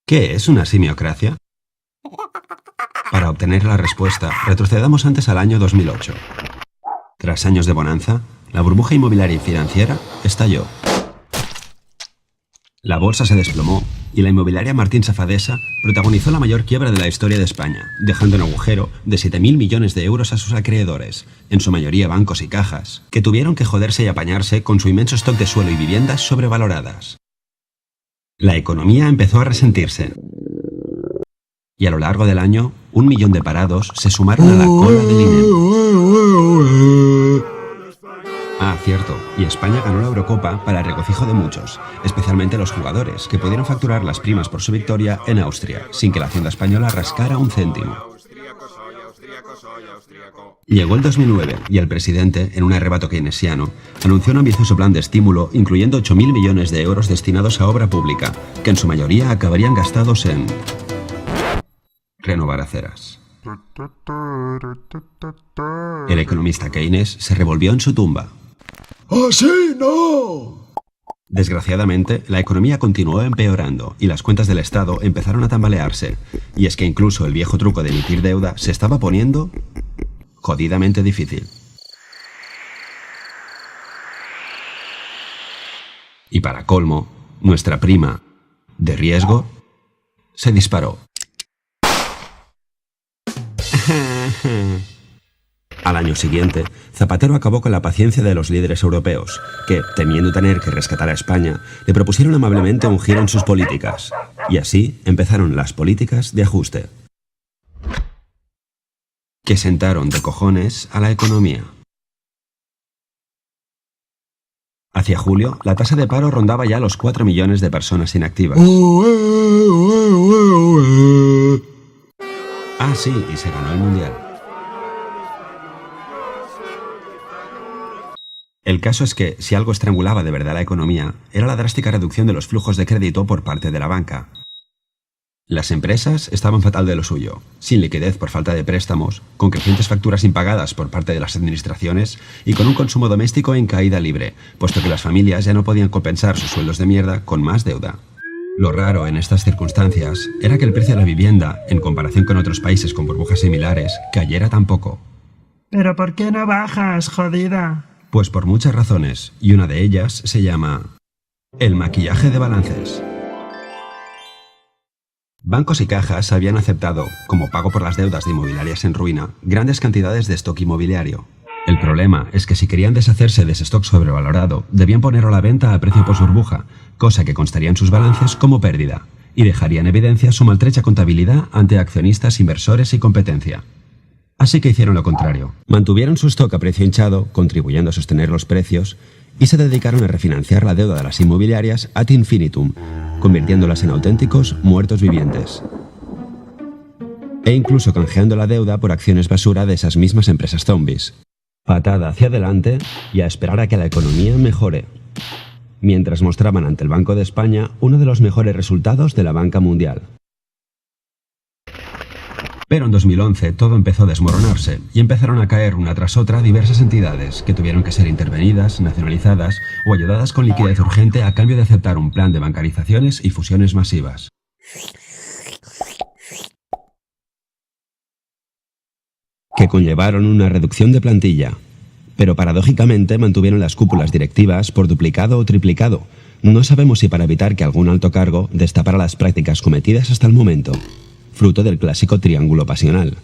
¿Qué es una simiocracia? Para obtener la respuesta, retrocedamos antes al año 2008. Tras años de bonanza, la burbuja inmobiliaria y financiera estalló. La bolsa se desplomó y la inmobiliaria Martín Safadesa protagonizó la mayor quiebra de la historia de España, dejando un agujero de 7.000 millones de euros a sus acreedores, en su mayoría bancos y cajas, que tuvieron que joderse y apañarse con su inmenso stock de suelo y viviendas sobrevaloradas. La economía empezó a resentirse. Y a lo largo del año, 1 millón de parados se sumaron a la cola del INEM. Ah, cierto, y España ganó la Eurocopa para el regocijo de muchos, especialmente los jugadores, que pudieron facturar las primas por su victoria en Austria, sin que la hacienda española rascara un céntimo. Llegó el 2009 y el presidente, en un arrebato keynesiano, anunció un ambicioso plan de estímulo incluyendo 8.000 millones de euros destinados a obra pública, que en su mayoría acabarían gastados en renovar aceras. El economista Keynes se revolvió en su tumba. ¡Así no! Desgraciadamente, la economía continuó empeorando y las cuentas del Estado empezaron a tambalearse. Y es que incluso el viejo truco de emitir deuda se estaba poniendo jodidamente difícil. Y para colmo, nuestra prima de riesgo se disparó. Al año siguiente, Zapatero acabó con la paciencia de los líderes europeos, que, temiendo tener que rescatar a España, le propusieron amablemente un giro en sus políticas. Y así empezaron las políticas de ajuste, que sentaron de cojones a la economía. Hacia julio, la tasa de paro rondaba ya los 4 millones de personas inactivas. Ah, sí, y se ganó el Mundial. El caso es que, si algo estrangulaba de verdad la economía, era la drástica reducción de los flujos de crédito por parte de la banca. Las empresas estaban fatal de lo suyo, sin liquidez por falta de préstamos, con crecientes facturas impagadas por parte de las administraciones y con un consumo doméstico en caída libre, puesto que las familias ya no podían compensar sus sueldos de mierda con más deuda. Lo raro en estas circunstancias era que el precio de la vivienda, en comparación con otros países con burbujas similares, cayera tan poco. ¿Pero por qué no bajas, jodida? Pues por muchas razones, y una de ellas se llama el maquillaje de balances. Bancos y cajas habían aceptado, como pago por las deudas de inmobiliarias en ruina, grandes cantidades de stock inmobiliario. El problema es que si querían deshacerse de ese stock sobrevalorado, debían ponerlo a la venta a precio post burbuja, cosa que constaría en sus balances como pérdida, y dejaría en evidencia su maltrecha contabilidad ante accionistas, inversores y competencia. Así que hicieron lo contrario. Mantuvieron su stock a precio hinchado, contribuyendo a sostener los precios, y se dedicaron a refinanciar la deuda de las inmobiliarias ad infinitum, convirtiéndolas en auténticos muertos vivientes. E incluso canjeando la deuda por acciones basura de esas mismas empresas zombies. Patada hacia adelante y a esperar a que la economía mejore. Mientras mostraban ante el Banco de España uno de los mejores resultados de la banca mundial. Pero en 2011 todo empezó a desmoronarse y empezaron a caer una tras otra diversas entidades que tuvieron que ser intervenidas, nacionalizadas o ayudadas con liquidez urgente a cambio de aceptar un plan de bancarizaciones y fusiones masivas. Que conllevaron una reducción de plantilla, pero paradójicamente mantuvieron las cúpulas directivas por duplicado o triplicado. No sabemos si para evitar que algún alto cargo destapara las prácticas cometidas hasta el momento, fruto del clásico triángulo pasional.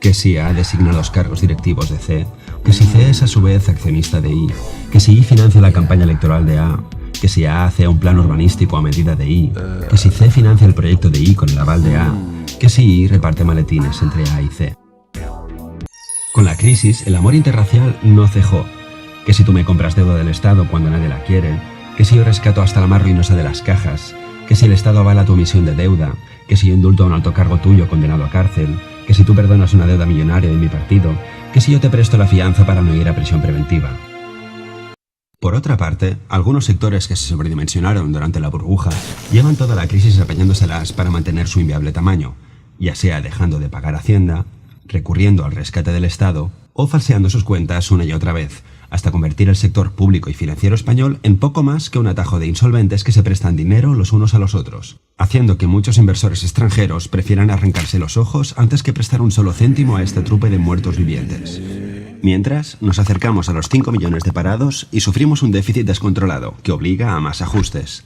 Que si A designa los cargos directivos de C, que si C es a su vez accionista de I, que si I financia la campaña electoral de A, que si A hace un plan urbanístico a medida de I, que si C financia el proyecto de I con el aval de A, que si I reparte maletines entre A y C. Con la crisis, el amor interracial no cejó. Que si tú me compras deuda del Estado cuando nadie la quiere, que si yo rescato hasta la más ruinosa de las cajas, que si el Estado avala tu emisión de deuda, que si yo indulto a un alto cargo tuyo condenado a cárcel, que si tú perdonas una deuda millonaria de mi partido, que si yo te presto la fianza para no ir a prisión preventiva. Por otra parte, algunos sectores que se sobredimensionaron durante la burbuja llevan toda la crisis apañándoselas para mantener su inviable tamaño, ya sea dejando de pagar Hacienda, recurriendo al rescate del Estado o falseando sus cuentas una y otra vez, hasta convertir el sector público y financiero español en poco más que un atajo de insolventes que se prestan dinero los unos a los otros, haciendo que muchos inversores extranjeros prefieran arrancarse los ojos antes que prestar un solo céntimo a este trupe de muertos vivientes. Mientras, nos acercamos a los 5 millones de parados y sufrimos un déficit descontrolado que obliga a más ajustes.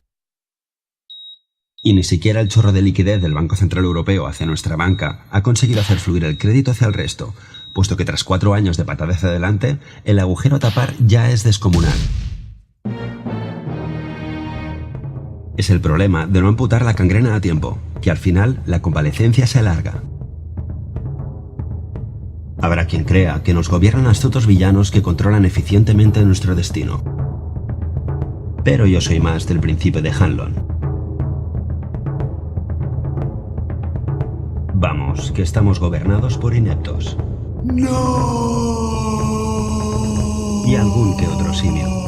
Y ni siquiera el chorro de liquidez del Banco Central Europeo hacia nuestra banca ha conseguido hacer fluir el crédito hacia el resto, puesto que tras 4 años de patada hacia adelante, el agujero a tapar ya es descomunal. Es el problema de no amputar la gangrena a tiempo, que al final la convalecencia se alarga. Habrá quien crea que nos gobiernan astutos villanos que controlan eficientemente nuestro destino. Pero yo soy más del principio de Hanlon. Vamos, que estamos gobernados por ineptos. ¡No! Y algún que otro simio.